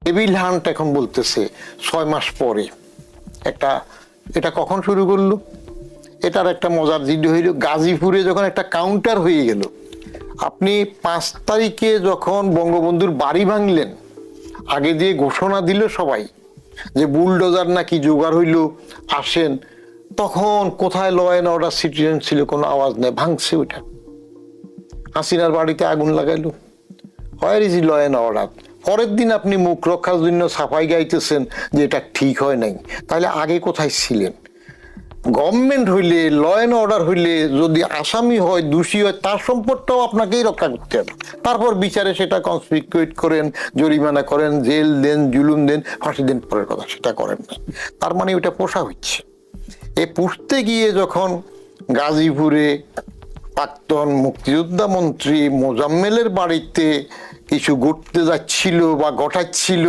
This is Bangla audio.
ডেভিল হান্ট এখন বলতেছে 6 মাস পরে এটা কখন শুরু করলো? এটার একটা মজার জিনিস হইল, গাজীপুরে যখন একটা কাউন্টার হয়ে গেল, আপনি 5 তারিখে যখন বঙ্গবন্ধুর বাড়ি ভাঙলেন, আগে দিয়ে ঘোষণা দিল সবাই যে বুলডোজার নাকি জোগাড় হইল, আসেন, তখন কোথায় ল অ্যান্ড অর্ডার সিটিজেন ছিল? কোনো আওয়াজ নেই, ভাঙছে ওইটা। হাসিনার বাড়িতে আগুন লাগাইলো, where is law and order? পরের দিন আপনি মুখ রক্ষার জন্য সাফাই গাইতেছেন যে এটা ঠিক হয় নাই। তাহলে আগে কোথায় ছিলেন? গভর্নমেন্ট হইলে, ল অ্যান্ড অর্ডার হইলে, যদি আসামি হয়, দোষী হয়, তার সম্পদটাও আপনাকেই রক্ষা করতে হবে। তারপর বিচারে সেটা কনসপিকুয়েট করেন, জরিমানা করেন, জেল দেন, জুলুম দেন, ফাঁসি দেন, পরের কথা, সেটা করেন না। তার মানে ওইটা পোষা হচ্ছে। এ পুষতে গিয়ে যখন গাজীপুরে প্রাক্তন মুক্তিযোদ্ধা মন্ত্রী মোজাম্মেলের বাড়িতে কিছু ঘটতে যাচ্ছিল বা ঘটাচ্ছিল,